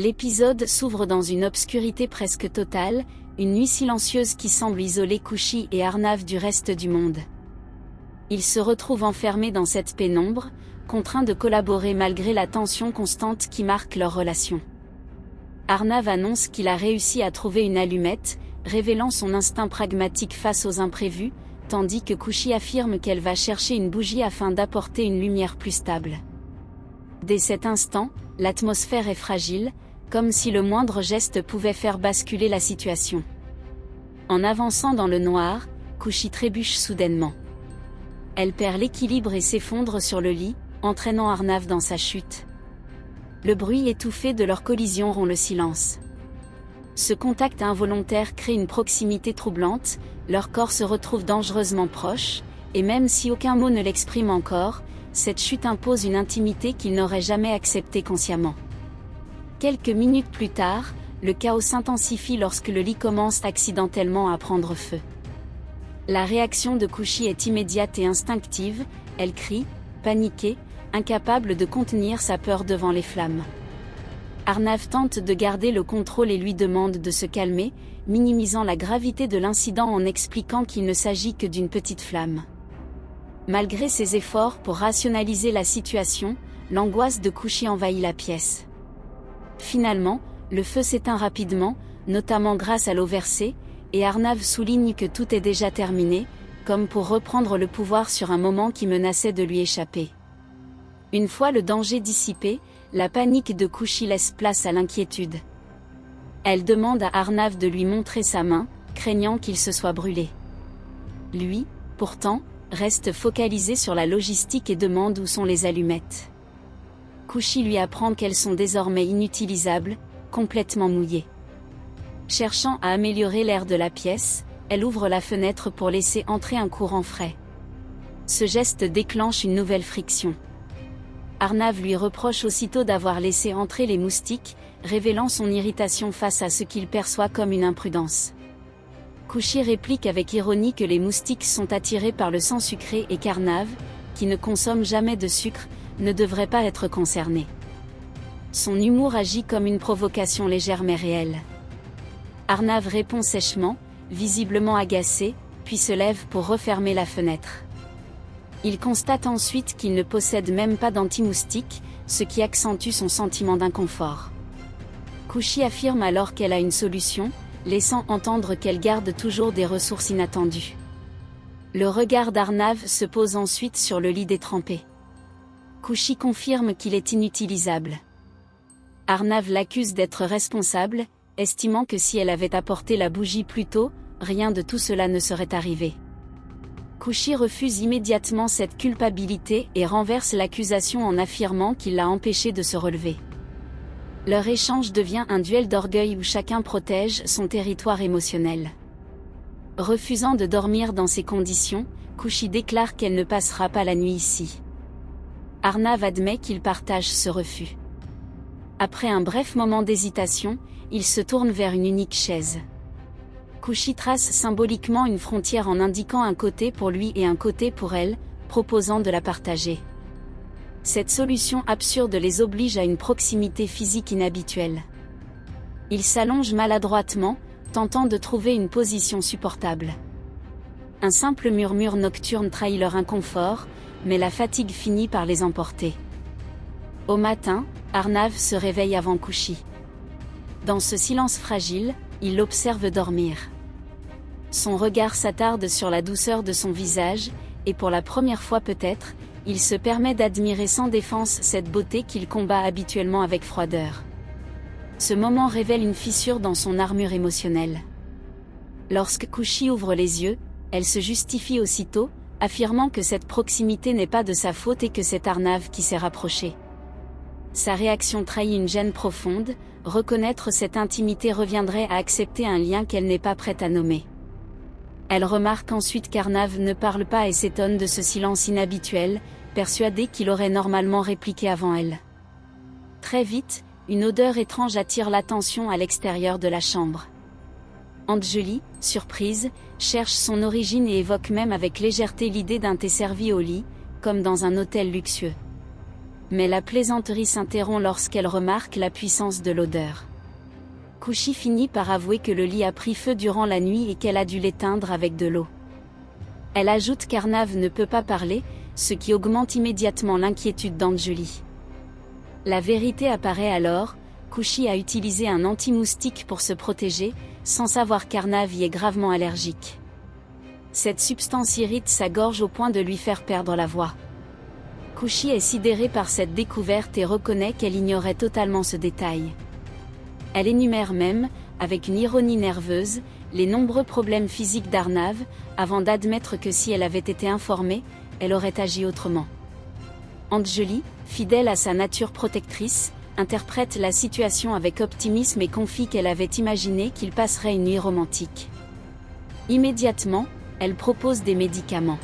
L'épisode s'ouvre dans une obscurité presque totale, une nuit silencieuse qui semble isoler Kushi et Arnav du reste du monde. Ils se retrouvent enfermés dans cette pénombre, contraints de collaborer malgré la tension constante qui marque leur relation. Arnav annonce qu'il a réussi à trouver une allumette, révélant son instinct pragmatique face aux imprévus, tandis que Kushi affirme qu'elle va chercher une bougie afin d'apporter une lumière plus stable. Dès cet instant, l'atmosphère est fragile, comme si le moindre geste pouvait faire basculer la situation. En avançant dans le noir, Kushi trébuche soudainement. Elle perd l'équilibre et s'effondre sur le lit, entraînant Arnav dans sa chute. Le bruit étouffé de leur collision rompt le silence. Ce contact involontaire crée une proximité troublante, leurs corps se retrouvent dangereusement proches, et même si aucun mot ne l'exprime encore, cette chute impose une intimité qu'ils n'auraient jamais acceptée consciemment. Quelques minutes plus tard, le chaos s'intensifie lorsque le lit commence accidentellement à prendre feu. La réaction de Kushi est immédiate et instinctive, elle crie, paniquée, incapable de contenir sa peur devant les flammes. Arnav tente de garder le contrôle et lui demande de se calmer, minimisant la gravité de l'incident en expliquant qu'il ne s'agit que d'une petite flamme. Malgré ses efforts pour rationaliser la situation, l'angoisse de Kushi envahit la pièce. Finalement, le feu s'éteint rapidement, notamment grâce à l'eau versée, et Arnav souligne que tout est déjà terminé, comme pour reprendre le pouvoir sur un moment qui menaçait de lui échapper. Une fois le danger dissipé, la panique de Kushi laisse place à l'inquiétude. Elle demande à Arnav de lui montrer sa main, craignant qu'il se soit brûlé. Lui, pourtant, reste focalisé sur la logistique et demande où sont les allumettes. Kushi lui apprend qu'elles sont désormais inutilisables, complètement mouillées. Cherchant à améliorer l'air de la pièce, elle ouvre la fenêtre pour laisser entrer un courant frais. Ce geste déclenche une nouvelle friction. Arnav lui reproche aussitôt d'avoir laissé entrer les moustiques, révélant son irritation face à ce qu'il perçoit comme une imprudence. Kushi réplique avec ironie que les moustiques sont attirés par le sang sucré et qu'Arnav, qui ne consomme jamais de sucre, ne devrait pas être concerné. Son humour agit comme une provocation légère mais réelle. Arnav répond sèchement, visiblement agacé, puis se lève pour refermer la fenêtre. Il constate ensuite qu'il ne possède même pas d'anti-moustique, ce qui accentue son sentiment d'inconfort. Kushi affirme alors qu'elle a une solution, laissant entendre qu'elle garde toujours des ressources inattendues. Le regard d'Arnav se pose ensuite sur le lit détrempé. Kushi confirme qu'il est inutilisable. Arnav l'accuse d'être responsable, estimant que si elle avait apporté la bougie plus tôt, rien de tout cela ne serait arrivé. Kushi refuse immédiatement cette culpabilité et renverse l'accusation en affirmant qu'il l'a empêché de se relever. Leur échange devient un duel d'orgueil où chacun protège son territoire émotionnel. Refusant de dormir dans ces conditions, Kushi déclare qu'elle ne passera pas la nuit ici. Arnav admet qu'il partage ce refus. Après un bref moment d'hésitation, il se tourne vers une unique chaise. Kushi trace symboliquement une frontière en indiquant un côté pour lui et un côté pour elle, proposant de la partager. Cette solution absurde les oblige à une proximité physique inhabituelle. Ils s'allongent maladroitement, tentant de trouver une position supportable. Un simple murmure nocturne trahit leur inconfort, mais la fatigue finit par les emporter. Au matin, Arnav se réveille avant Kushi. Dans ce silence fragile, il l'observe dormir. Son regard s'attarde sur la douceur de son visage, et pour la première fois peut-être, il se permet d'admirer sans défense cette beauté qu'il combat habituellement avec froideur. Ce moment révèle une fissure dans son armure émotionnelle. Lorsque Kushi ouvre les yeux, elle se justifie aussitôt, affirmant que cette proximité n'est pas de sa faute et que c'est Arnav qui s'est rapproché. Sa réaction trahit une gêne profonde, reconnaître cette intimité reviendrait à accepter un lien qu'elle n'est pas prête à nommer. Elle remarque ensuite qu'Arnav ne parle pas et s'étonne de ce silence inhabituel, persuadée qu'il aurait normalement répliqué avant elle. Très vite, une odeur étrange attire l'attention à l'extérieur de la chambre. Anjali, surprise, cherche son origine et évoque même avec légèreté l'idée d'un thé servi au lit, comme dans un hôtel luxueux. Mais la plaisanterie s'interrompt lorsqu'elle remarque la puissance de l'odeur. Kushi finit par avouer que le lit a pris feu durant la nuit et qu'elle a dû l'éteindre avec de l'eau. Elle ajoute qu'Arnav ne peut pas parler, ce qui augmente immédiatement l'inquiétude d'Anjali. La vérité apparaît alors, Kushi a utilisé un anti-moustique pour se protéger, sans savoir qu'Arnav y est gravement allergique. Cette substance irrite sa gorge au point de lui faire perdre la voix. Kushi est sidérée par cette découverte et reconnaît qu'elle ignorait totalement ce détail. Elle énumère même, avec une ironie nerveuse, les nombreux problèmes physiques d'Arnav, avant d'admettre que si elle avait été informée, elle aurait agi autrement. Anjali, fidèle à sa nature protectrice, interprète la situation avec optimisme et confie qu'elle avait imaginé qu'il passerait une nuit romantique. Immédiatement, elle propose des médicaments.